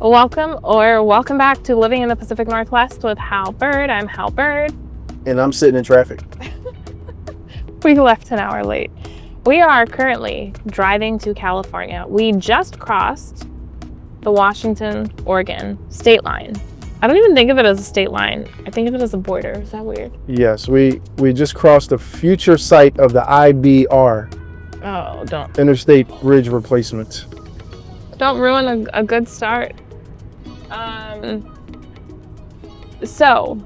Welcome back to Living in the Pacific Northwest with Hal Byrd. I'm Hal Byrd. And I'm sitting in traffic. We left an hour late. We are currently driving to California. We just crossed the Washington-Oregon state line. I don't even think of it as a state line. I think of it as a border. Is that weird? Yes, we just crossed the future site of the IBR. Oh, don't. Interstate Bridge Replacement. Don't ruin a good start. So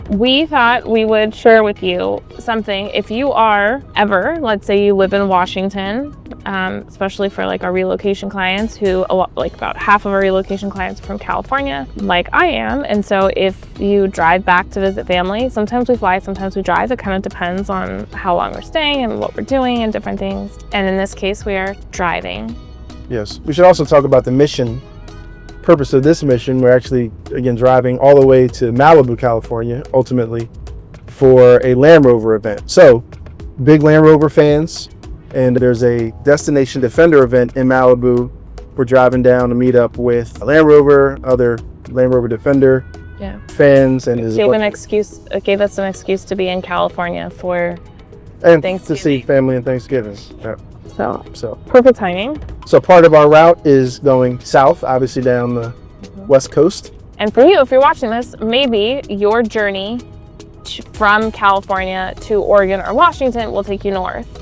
we thought we would share with you something. If you are ever, let's say you live in Washington, especially for like our relocation clients who, like about half of our relocation clients are from California, like I am. And so if you drive back to visit family, sometimes we fly, sometimes we drive. It kind of depends on how long we're staying and what we're doing and different things. And in this case, we are driving. Yes, we should also talk about the purpose of this mission. We're actually, again, driving all the way to Malibu, California, ultimately, for a Land Rover event. So, big Land Rover fans, and there's a Destination Defender event in Malibu. We're driving down to meet up with Land Rover, other Land Rover Defender fans, and it gave us an excuse to be in California for Thanksgiving. To see family and Thanksgiving. Yeah. So perfect timing. So part of our route is going south, obviously down the West Coast. And for you, if you're watching this, maybe your journey from California to Oregon or Washington will take you north.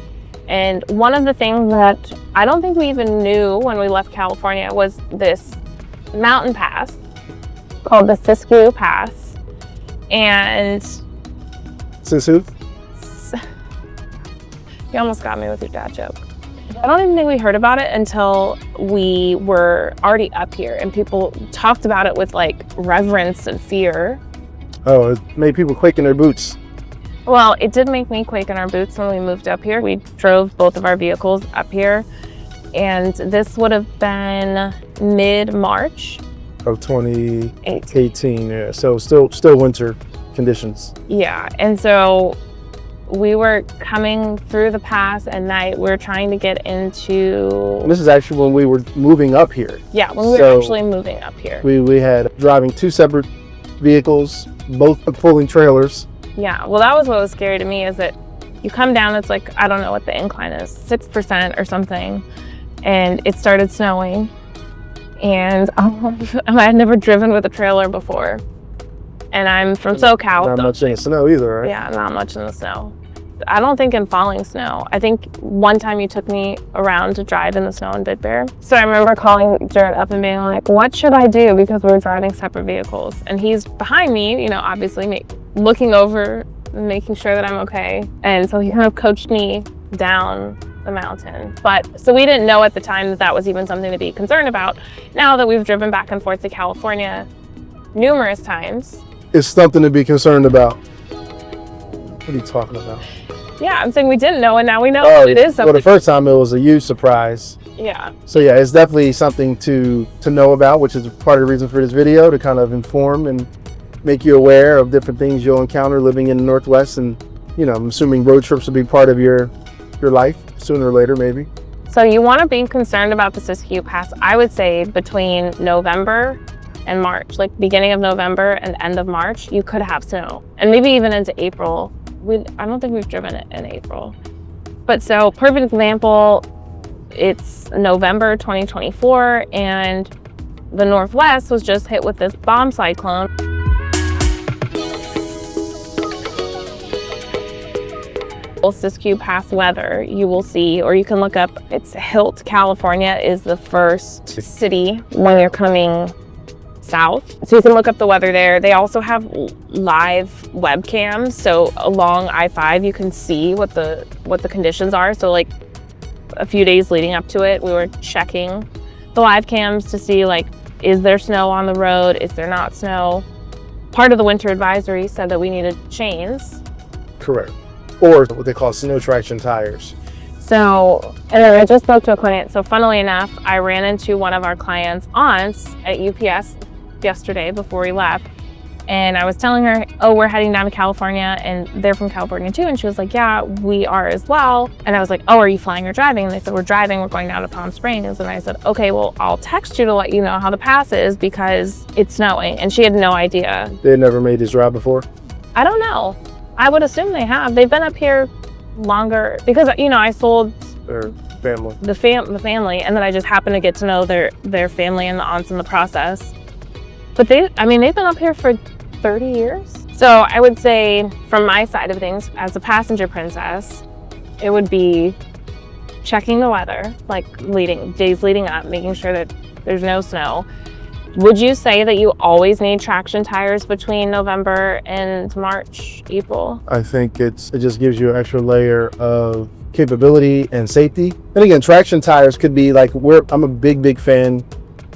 And one of the things that I don't think we even knew when we left California was this mountain pass called the Siskiyou Pass. And Siskiyou? You almost got me with your dad joke. I don't even think we heard about it until we were already up here and people talked about it with like reverence and fear. Oh, it made people quake in their boots. Well, it did make me quake in our boots when we moved up here. We drove both of our vehicles up here, and this would have been mid-March of 2018. Yeah, so still winter conditions. Yeah, and so we were coming through the pass at night. We were trying to get into... This is actually when we were moving up here. Yeah, when we were actually moving up here. We had driving two separate vehicles, both pulling trailers. Yeah, well, that was what was scary to me, is that you come down, it's like, I don't know what the incline is, 6% or something, and it started snowing. And I had never driven with a trailer before. And I'm from SoCal. Not much in the snow either, right? Yeah, not much in the snow. I don't think in falling snow. I think one time you took me around to drive in the snow in Big Bear. So I remember calling Jared up and being like, what should I do? Because we were driving separate vehicles. And he's behind me, obviously looking over, making sure that I'm okay. And so he kind of coached me down the mountain. So we didn't know at the time that was even something to be concerned about. Now that we've driven back and forth to California numerous times. It's something to be concerned about. What are you talking about? Yeah, I'm saying we didn't know, and now we know it is something. Well, the first time it was a huge surprise. Yeah. So yeah, it's definitely something to know about, which is part of the reason for this video, to kind of inform and make you aware of different things you'll encounter living in the Northwest. And, I'm assuming road trips will be part of your life sooner or later, maybe. So you want to be concerned about the Siskiyou Pass, I would say between November and March, like beginning of November and end of March, you could have snow. And maybe even into April. I don't think we've driven it in April. But so, perfect example, it's November 2024, and the Northwest was just hit with this bomb cyclone. Siskiyou Pass weather, you will see, or you can look up, it's Hilt, California is the first city when you're coming south. So you can look up the weather there. They also have live webcams. So along I-5, you can see what the conditions are. So like a few days leading up to it, we were checking the live cams to see like, is there snow on the road? Is there not snow? Part of the winter advisory said that we needed chains. Correct. Or what they call snow traction tires. So, and then I just spoke to a client. So funnily enough, I ran into one of our clients' aunts at UPS yesterday before we left. And I was telling her, oh, we're heading down to California, and they're from California too. And she was like, yeah, we are as well. And I was like, oh, are you flying or driving? And they said, we're driving, we're going down to Palm Springs. And I said, okay, well, I'll text you to let you know how the pass is because it's snowing. And she had no idea. They had never made this drive before? I don't know. I would assume they have. They've been up here longer because, you know, I sold Their family. the family, and then I just happened to get to know their family and the aunts in the process. But they've been up here for 30 years. So I would say from my side of things, as a passenger princess, it would be checking the weather, like days leading up, making sure that there's no snow. Would you say that you always need traction tires between November and March, April? I think it just gives you an extra layer of capability and safety. And again, traction tires could be like, I'm a big fan.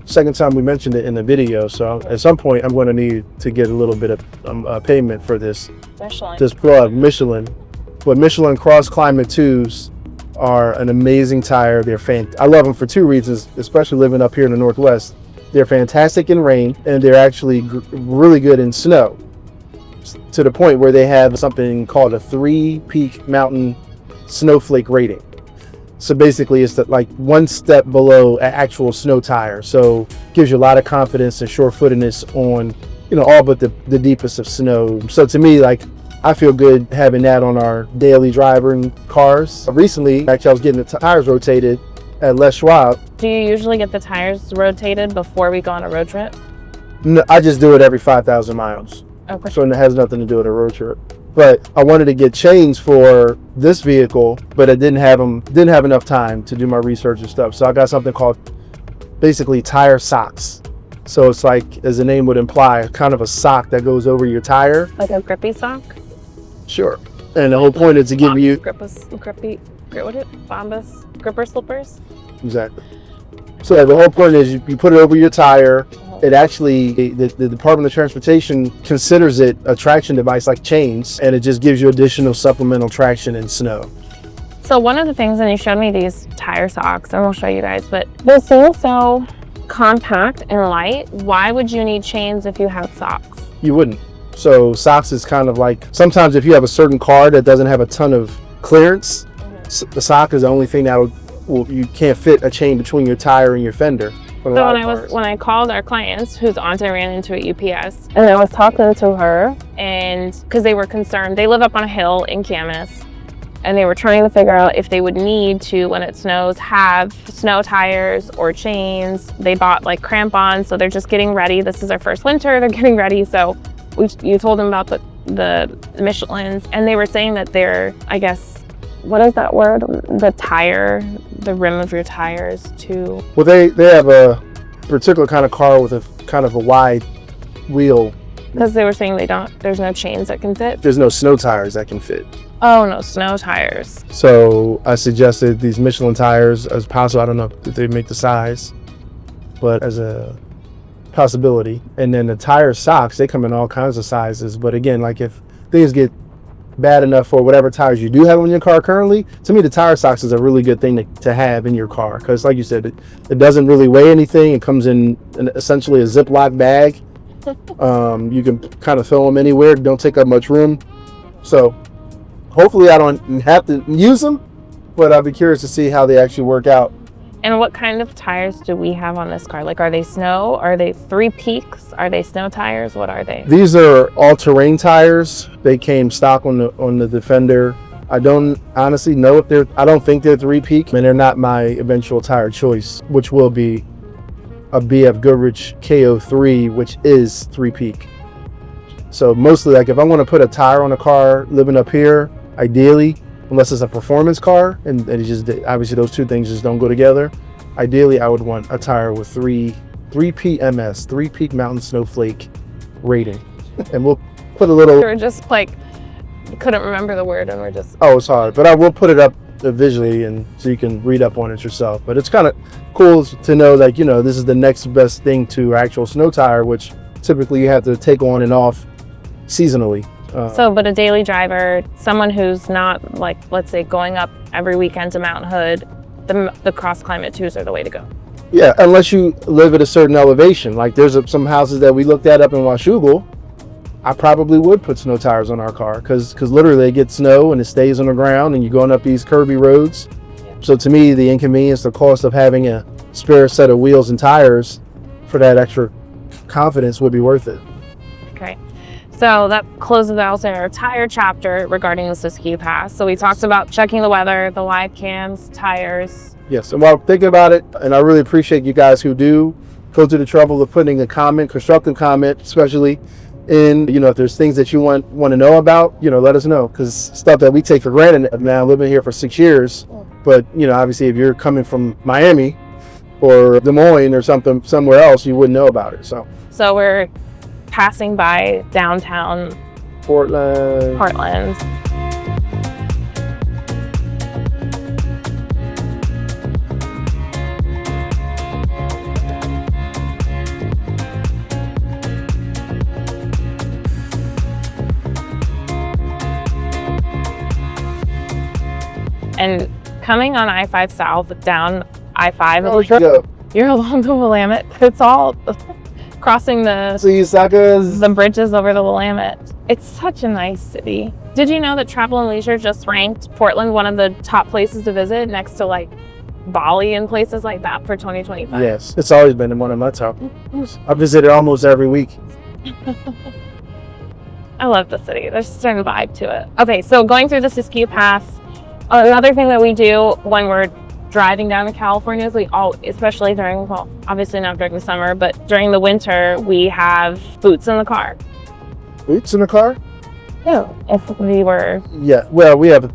Second time we mentioned it in the video, so at some point I'm going to need to get a little bit of payment for this. Michelin. This product, Michelin. But Michelin Cross Climate 2s are an amazing tire. I love them for two reasons, especially living up here in the Northwest. They're fantastic in rain, and they're actually really good in snow, to the point where they have something called a 3-peak mountain snowflake rating. So basically it's like one step below an actual snow tire. So gives you a lot of confidence and sure-footedness on, you know, all but the deepest of snow. So to me, like, I feel good having that on our daily driving cars. Recently, actually, I was getting the tires rotated at Les Schwab. Do you usually get the tires rotated before we go on a road trip? No, I just do it every 5,000 miles. Okay. So it has nothing to do with a road trip. But I wanted to get chains for this vehicle, but I didn't have enough time to do my research and stuff. So I got something called basically tire socks. So it's like, as the name would imply, kind of a sock that goes over your tire. Like a grippy sock? Sure. And the whole point is to give you gripper slippers? Exactly. So the whole point is you put it over your tire. It actually, the Department of Transportation considers it a traction device like chains, and it just gives you additional supplemental traction in snow. So one of the things, and you showed me these tire socks, and we'll show you guys, but they seem so compact and light. Why would you need chains if you have socks? You wouldn't. So socks is kind of like, sometimes if you have a certain car that doesn't have a ton of clearance, the sock is the only thing you can't fit a chain between your tire and your fender. So when I called our clients, whose aunt I ran into at UPS, and I was talking to her, and because they were concerned, they live up on a hill in Camas, and they were trying to figure out if they would need to, when it snows, have snow tires or chains. They bought like crampons, so they're just getting ready. This is their first winter, they're getting ready. So you told them about the Michelins, and they were saying that they're, I guess, what is that word? The rim of your tires too. Well, they have a particular kind of car with a kind of a wide wheel. Because they were saying there's no chains that can fit. There's no snow tires that can fit. Oh, no snow tires. So I suggested these Michelin tires as possible. I don't know if they make the size, but as a possibility. And then the tire socks, they come in all kinds of sizes. But again, like if things get bad enough for whatever tires you do have on your car currently, to me the tire socks is a really good thing to have in your car, because like you said, it doesn't really weigh anything. It comes in essentially a Ziploc bag. You can kind of throw them anywhere, don't take up much room. So hopefully I don't have to use them, but I'll be curious to see how they actually work out. And what kind of tires do we have on this car? Like, are they snow? Are they 3 peaks? Are they snow tires? What are they? These are all-terrain tires. They came stock on the Defender. I don't honestly know if I don't think they're 3-peak, and they're not my eventual tire choice, which will be a BF Goodrich KO3, which is 3-peak. So mostly, like if I want to put a tire on a car living up here, ideally, unless it's a performance car, and it just, obviously those two things just don't go together. Ideally, I would want a tire with 3-peak MS, 3-peak mountain snowflake rating. And we'll put a little... We were just like, couldn't remember the word, and we're just... Oh, it's hard, but I will put it up visually, and so you can read up on it yourself. But it's kind of cool to know that, you know, this is the next best thing to actual snow tire, which typically you have to take on and off seasonally. But a daily driver, someone who's not, like, let's say, going up every weekend to Mount Hood, the cross climate 2s are the way to go. Yeah, unless you live at a certain elevation. Like there's some houses that we looked at up in Washougal I probably would put snow tires on our car because literally it gets snow and it stays on the ground and you're going up these curvy roads. So to me, the inconvenience, the cost of having a spare set of wheels and tires for that extra confidence would be worth it. Okay. So that closes out our entire chapter regarding the Siskiyou Pass. So we talked about checking the weather, the live cams, tires. Yes, and while thinking about it, and I really appreciate you guys who do go to the trouble of putting a comment, constructive comment, especially in, if there's things that you want to know about, let us know, because stuff that we take for granted now, living here for 6 years. But, obviously if you're coming from Miami or Des Moines or somewhere else, you wouldn't know about it. So we're passing by downtown Portland. And coming on I-5 South, down I-5, Oh, you're along the Willamette. It's all crossing the bridges over the Willamette. It's such a nice city. Did you know that Travel and Leisure just ranked Portland one of the top places to visit next to like Bali and places like that for 2025? Yes, it's always been in one of my top. I visit it almost every week. I love the city. There's a certain vibe to it. Okay, so going through the Siskiyou Pass, another thing that we do when we're driving down to California is especially during, well, obviously not during the summer, but during the winter, we have boots in the car. Boots in the car? Yeah. If we were... Yeah, well, we have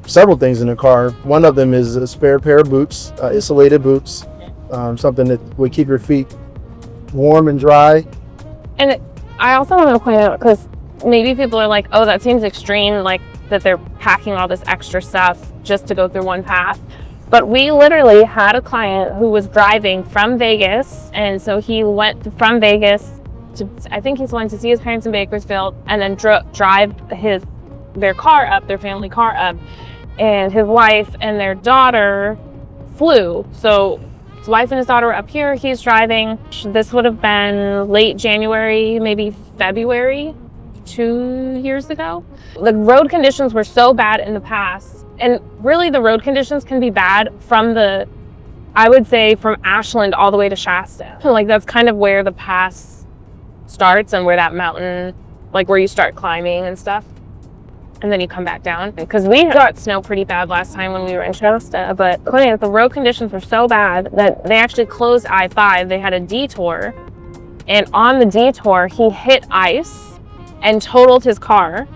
several things in the car. One of them is a spare pair of boots, insulated boots, something that would keep your feet warm and dry. And I also want to point out, because maybe people are like, oh, that seems extreme, like that they're packing all this extra stuff just to go through one path. But we literally had a client who was driving from Vegas, and so he went from Vegas to, I think he's wanting to see his parents in Bakersfield, and then drive their car up, their family car up, and his wife and their daughter flew. So his wife and his daughter were up here, he's driving. This would have been late January, maybe February, 2 years ago. The road conditions were so bad in the past, and really the road conditions can be bad from I would say from Ashland all the way to Shasta. Like that's kind of where the pass starts and where that mountain, like where you start climbing and stuff. And then you come back down. Because we got snow pretty bad last time when we were in Shasta, but the road conditions were so bad that they actually closed I-5. They had a detour, and on the detour, he hit ice and totaled his car.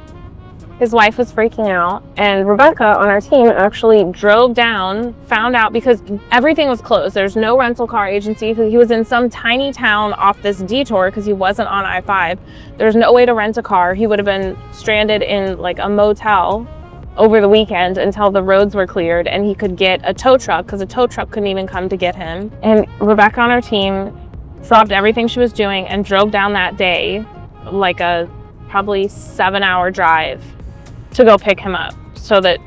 His wife was freaking out, and Rebecca on our team actually drove down, found out, because everything was closed. There's no rental car agency. He was in some tiny town off this detour because he wasn't on I-5. There's no way to rent a car. He would have been stranded in like a motel over the weekend until the roads were cleared and he could get a tow truck, because a tow truck couldn't even come to get him. And Rebecca on our team stopped everything she was doing and drove down that day, like a probably 7-hour drive, to go pick him up, so that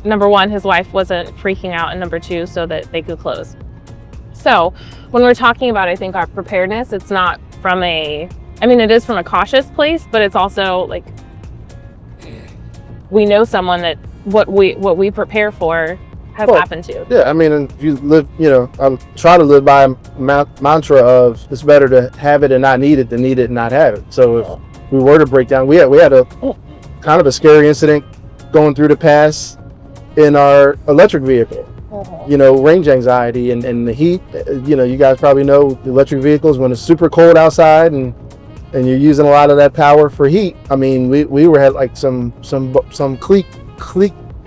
number one, his wife wasn't freaking out, and number two, so that they could close. So when we're talking about, I think, our preparedness, it's not from it is from a cautious place, but it's also like we know someone that what we prepare for has happened to. Yeah, and if you live, I'm trying to live by a mantra of it's better to have it and not need it than need it and not have it. So if we were to break down, we had a kind of a scary incident going through the pass in our electric vehicle. Range anxiety and the heat. You guys probably know the electric vehicles, when it's super cold outside and you're using a lot of that power for heat. We had like some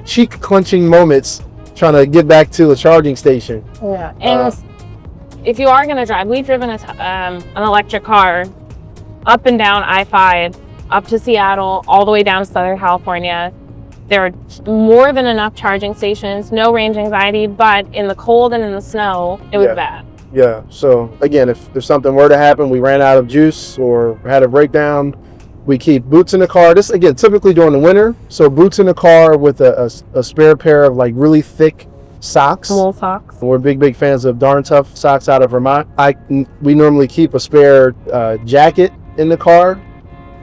cheek clenching moments trying to get back to a charging station. Yeah, and if you are going to drive, we've driven an electric car up and down I-5, up to Seattle, all the way down to Southern California. There are more than enough charging stations, no range anxiety, but in the cold and in the snow, it was bad. Yeah, so again, if there's something were to happen, we ran out of juice or had a breakdown, we keep boots in the car. This, again, typically during the winter, so boots in the car with a spare pair of like really thick socks. Wool socks. We're big fans of Darn Tough socks out of Vermont. We normally keep a spare jacket in the car.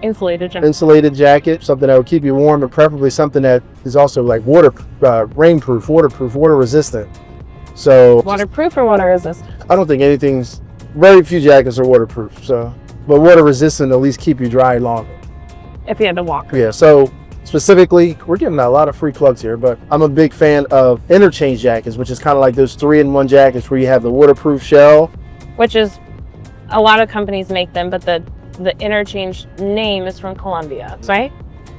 Insulated jacket. Insulated jacket, something that will keep you warm, and preferably something that is also like rainproof, waterproof, water resistant. So Waterproof or water resistant? I don't think anything's, very few jackets are waterproof. So, but water resistant, at least keep you dry longer. If you had to walk. Yeah. So specifically, we're getting a lot of free plugs here, but I'm a big fan of interchange jackets, which is kind of like those 3-in-1 jackets where you have the waterproof shell. Which is, a lot of companies make them, but the interchange name is from Columbia, right?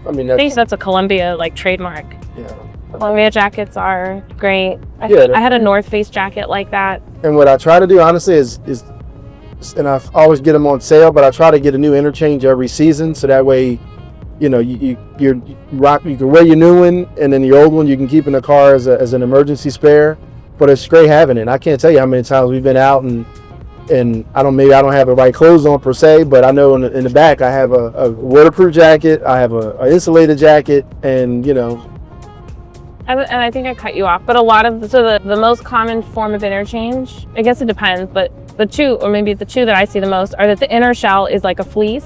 I mean, I think that's a Columbia like trademark. yeah. Columbia jackets are great. I had a North Face jacket like that. And what I try to do, honestly, is and I always get them on sale, but I try to get a new interchange every season, so that way, you know, you can wear your new one, and then your old one you can keep in the car as an emergency spare. But it's great having it. I can't tell you how many times we've been out and I don't have the right clothes on per se, but I know in the back I have a waterproof jacket, I have a insulated jacket, and you know. And I think I cut you off, but a lot of the most common form of interchange, I guess it depends, but the two that I see the most are that the inner shell is like a fleece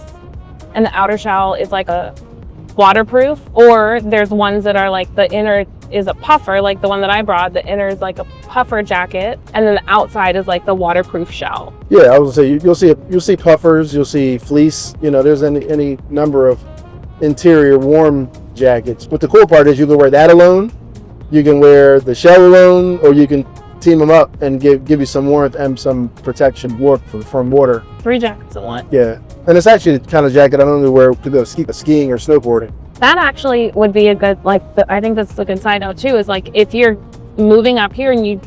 and the outer shell is like a waterproof, or there's ones that are like the inner is a puffer, like the one that I brought. The inner is like a puffer jacket, and then the outside is like the waterproof shell. Yeah, I was gonna say you'll see puffers, you'll see fleece. You know, there's any number of interior warm jackets. But the cool part is you can wear that alone, you can wear the shell alone, or you can team them up and give you some warmth and some protection from water. 3 jackets in one. Yeah, and it's actually the kind of jacket I normally wear to go skiing or snowboarding. That actually would be a good, I think that's a good side note too, is like if you're moving up here and you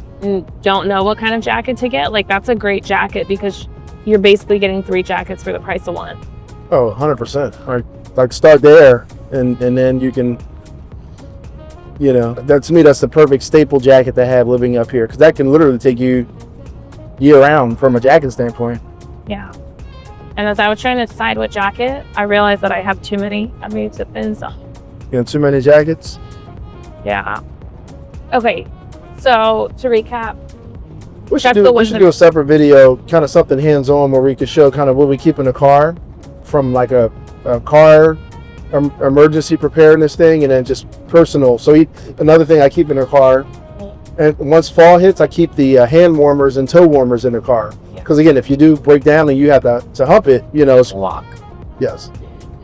don't know what kind of jacket to get, like that's a great jacket because you're basically getting 3 jackets for the price of 1. Oh, 100%. Like start there and then you can, you know, to me that's the perfect staple jacket to have living up here, because that can literally take you year round from a jacket standpoint. Yeah. And as I was trying to decide what jacket, I realized that I have too many. I mean, it depends on. You have too many jackets? Yeah. Okay. So to recap, we should do a separate video, kind of something hands-on, where we could show kind of what we keep in the car, from like a car emergency preparedness thing, and then just personal. So another thing I keep in the car, and once fall hits, I keep the hand warmers and toe warmers in the car. Because again, if you do break down and you have to hump it, you know, it's lock. Yes.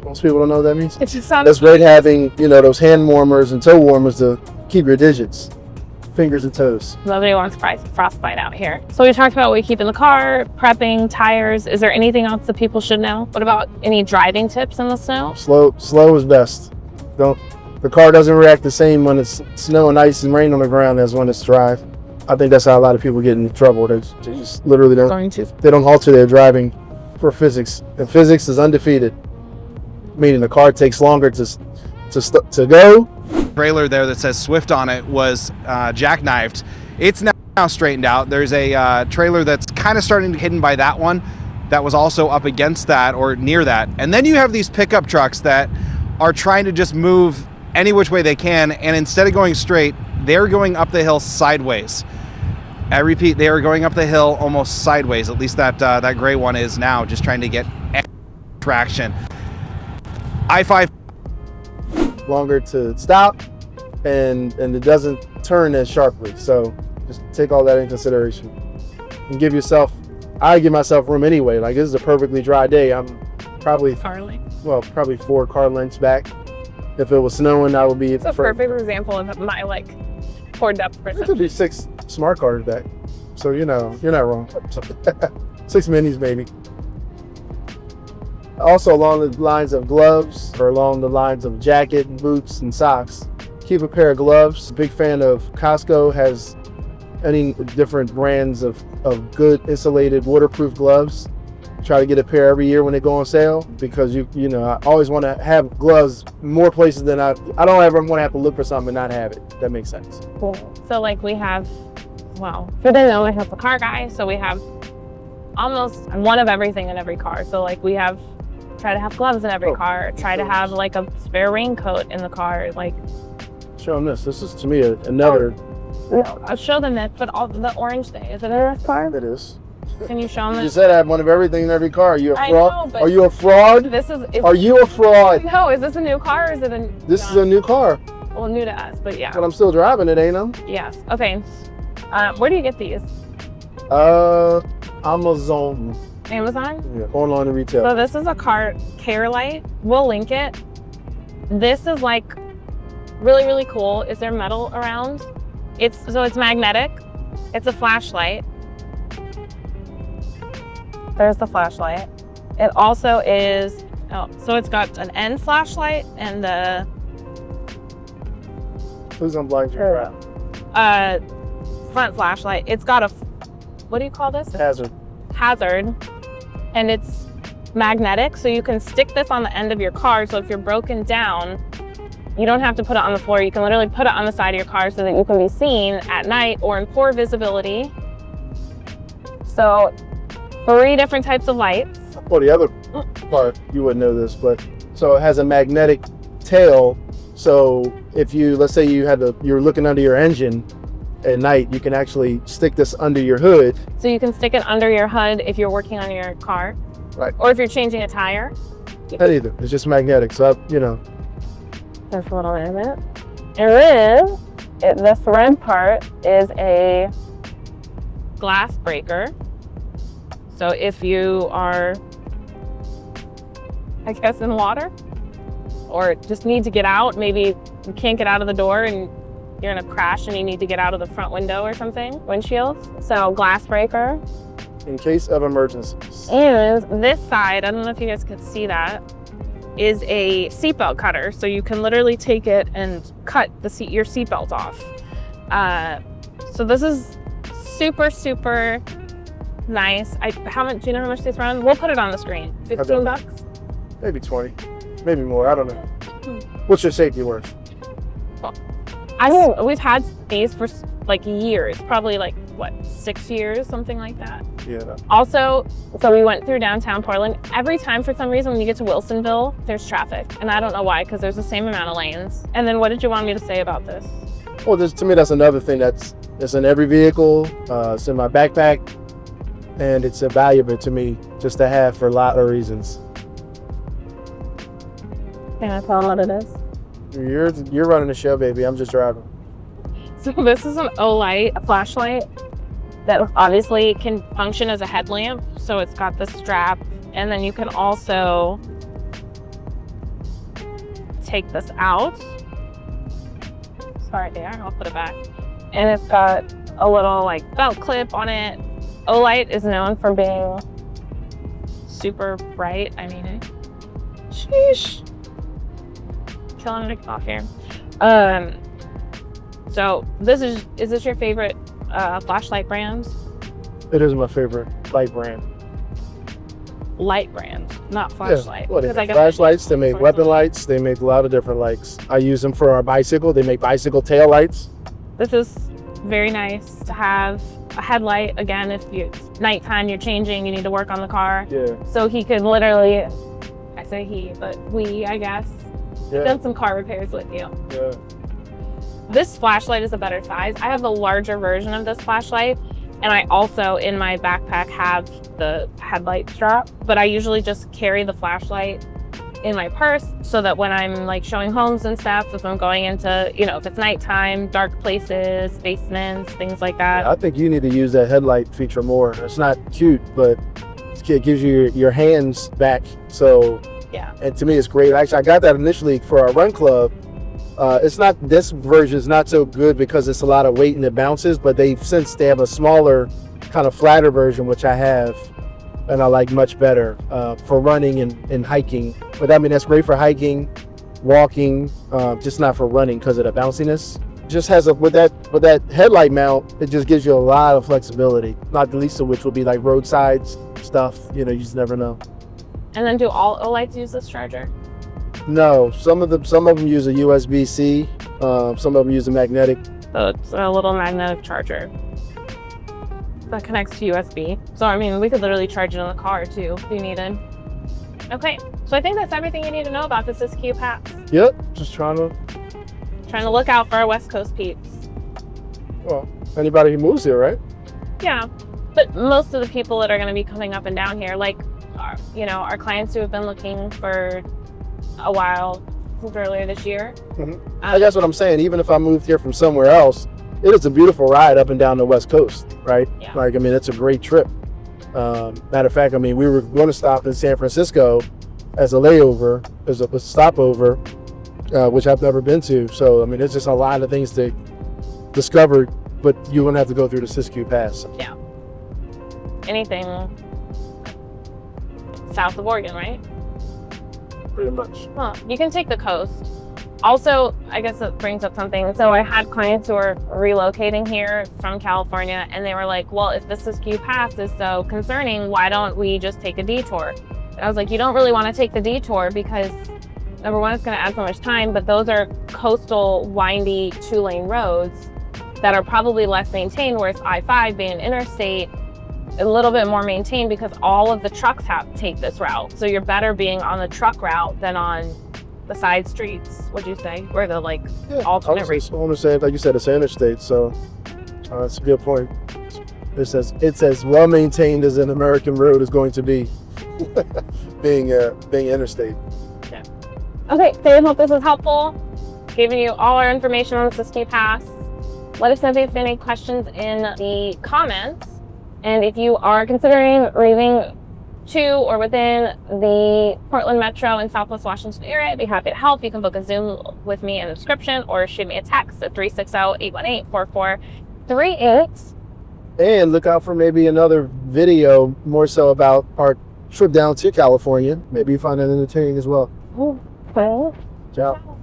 Most people don't know what that means. It just sounds. That's great having, you know, those hand warmers and toe warmers to keep your digits, fingers and toes. Nobody wants frostbite out here. So we talked about what we keep in the car, prepping, tires. Is there anything else that people should know? What about any driving tips in the snow? Slow is best. The car doesn't react the same when it's snow and ice and rain on the ground as when it's dry. I think that's how a lot of people get in trouble. They just literally they don't alter their driving for physics. And physics is undefeated, meaning the car takes longer to go. Trailer there that says Swift on it was jackknifed. It's now straightened out. There's a trailer that's kind of starting to hidden by that one that was also up against that or near that. And then you have these pickup trucks that are trying to just move any which way they can, and instead of going straight, they're going up the hill sideways. I repeat, they are going up the hill almost sideways. At least that gray one is now, just trying to get traction. I-5 longer to stop, and it doesn't turn as sharply. So just take all that in consideration and I give myself room anyway. Like, this is a perfectly dry day. I'm probably 4 car lengths back. If it was snowing, I would be. It's a perfect example of my poured up person. It could be 6 smart cars back. So, you know, you're not wrong. 6 minis maybe. Also, along the lines of gloves, or along the lines of jacket, boots, and socks, keep a pair of gloves. Big fan of Costco, has any different brands of good insulated waterproof gloves. Try to get a pair every year when they go on sale, because you know, I always want to have gloves more places than I don't ever want to have to look for something and not have it. That makes sense. Cool. So like we have, well, for them, I have a car guy, so we have almost one of everything in every car. So like we try to have gloves in every car, try to have like a spare raincoat in the car. Like, show them this. This is to me another. No, I'll show them that, but the orange thing, is it in this car? It is. Can you show You them? just said I have one of everything in every car. Are you a I fraud? know, but Are you a fraud? This is Are you a fraud? No, is this a new car or is it a This is a new car, well, new to us, but yeah. but I'm still driving it, ain't I? Yes. Okay. Where do you get these? Amazon. Amazon? Yeah, online and retail. So this is a car care light. We'll link it. This is like really, really cool. Is there metal around? It's magnetic. It's a flashlight. There's the flashlight. It also is, so it's got an end flashlight and the Please unblind your crap. front flashlight. It's got a, what do you call this? Hazard. Hazard, and it's magnetic, so you can stick this on the end of your car, so if you're broken down, you don't have to put it on the floor. You can literally put it on the side of your car so that you can be seen at night or in poor visibility. So 3 different types of lights. Well, the other part, you wouldn't know this, but so it has a magnetic tail. So if you, let's say you're looking under your engine at night, you can actually stick this under your hood. So you can stick it under your hood if you're working on your car. Right. Or if you're changing a tire. Not either. It's just magnetic. So, Just a little bit. And then the thread part is a glass breaker. So if you are, I guess, in water or just need to get out, maybe you can't get out of the door and you're in a crash and you need to get out of the front window or something, windshield. So glass breaker. in case of emergencies. And this side, I don't know if you guys could see that, is a seatbelt cutter. So you can literally take it and cut your seatbelt off. So this is super, super nice. Do you know how much these run? We'll put it on the screen. 15 bucks? Maybe 20, maybe more, I don't know. What's your safety worth? I mean, we've had these for like years, probably like, what, 6 years, something like that. Yeah. No. Also, so we went through downtown Portland. Every time, for some reason, when you get to Wilsonville, there's traffic. And I don't know why, because there's the same amount of lanes. And then what did you want me to say about this? Well, to me, that's another thing that's in every vehicle. It's in my backpack. And it's valuable to me just to have for a lot of reasons. Can I tell them what it is? You're running the show, baby. I'm just driving. So this is an O-light, a flashlight that obviously can function as a headlamp. So it's got the strap, and then you can also take this out. Sorry, there, I'll put it back. And it's got a little like belt clip on it. O-light is known for being super bright. I mean, sheesh. Killing it off here. So this is this your favorite flashlight brand? It is my favorite light brand. Light brand, not flashlight. Yeah. Well, they make flashlights, they make weapon lights, they make a lot of different lights. I use them for our bicycle. They make bicycle tail lights. This is very nice to have a headlight. Again, if it's nighttime, you're changing, you need to work on the car. Yeah. So he could literally, I say he, but we, I guess, done some car repairs with you. Yeah. This flashlight is a better size. I have the larger version of this flashlight, and I also in my backpack have the headlight strap, but I usually just carry the flashlight in my purse so that when I'm like showing homes and stuff, if I'm going into, if it's nighttime, dark places, basements, things like that. Yeah, I think you need to use that headlight feature more. It's not cute, but it gives you your hands back. So yeah. And to me, it's great. Actually, I got that initially for our run club. This version is not so good because it's a lot of weight and it bounces, but they have a smaller, kind of flatter version, which I have, and I like much better for running and hiking. But I mean, that's great for hiking, walking, just not for running because of the bounciness. Just has with that headlight mount, it just gives you a lot of flexibility, not the least of which will be like roadside stuff. You just never know. And then do all O-lights use this charger? No, some of them use a USB-C, some of them use a magnetic. So it's a little magnetic charger that connects to USB. So I mean, we could literally charge it in the car too if you needed. Okay, so I think that's everything you need to know about the Siskiyou Pass. Yep, just trying to look out for our West Coast peeps. Well, anybody who moves here, right? Yeah, But most of the people that are going to be coming up and down here, like, our clients who have been looking for a while since earlier this year. That's what I'm saying. Even if I moved here from somewhere else, it is a beautiful ride up and down the West Coast, right? Yeah. Like, I mean, it's a great trip. Matter of fact, I mean, we were going to stop in San Francisco as a layover, as a stopover, which I've never been to. So, I mean, there's just a lot of things to discover, but you wouldn't have to go through the Siskiyou Pass. Yeah. Anything south of Oregon, right? Pretty much. Well, you can take the coast. Also, I guess it brings up something. So I had clients who are relocating here from California, and they were like, well, if the Siskiyou Pass is so concerning, why don't we just take a detour? And I was like, you don't really want to take the detour because, number one, it's going to add so much time, but those are coastal, windy, 2-lane roads that are probably less maintained, whereas I-5 being an interstate, a little bit more maintained because all of the trucks take this route. So you're better being on the truck route than on the side streets, would you say? Where the alternate routes. I want to say, like you said, it's an interstate, so that's a good point. It's as well maintained as an American road is going to be, being interstate. Yeah. Okay, so I hope this was helpful. Giving you all our information on the Siskiyou Pass. Let us know if you have any questions in the comments. And if you are considering leaving to or within the Portland Metro and Southwest Washington area, I'd be happy to help. You can book a Zoom with me in the description or shoot me a text at 360-818-4438. And look out for maybe another video more so about our trip down to California. Maybe you find that entertaining as well. Okay. Ciao.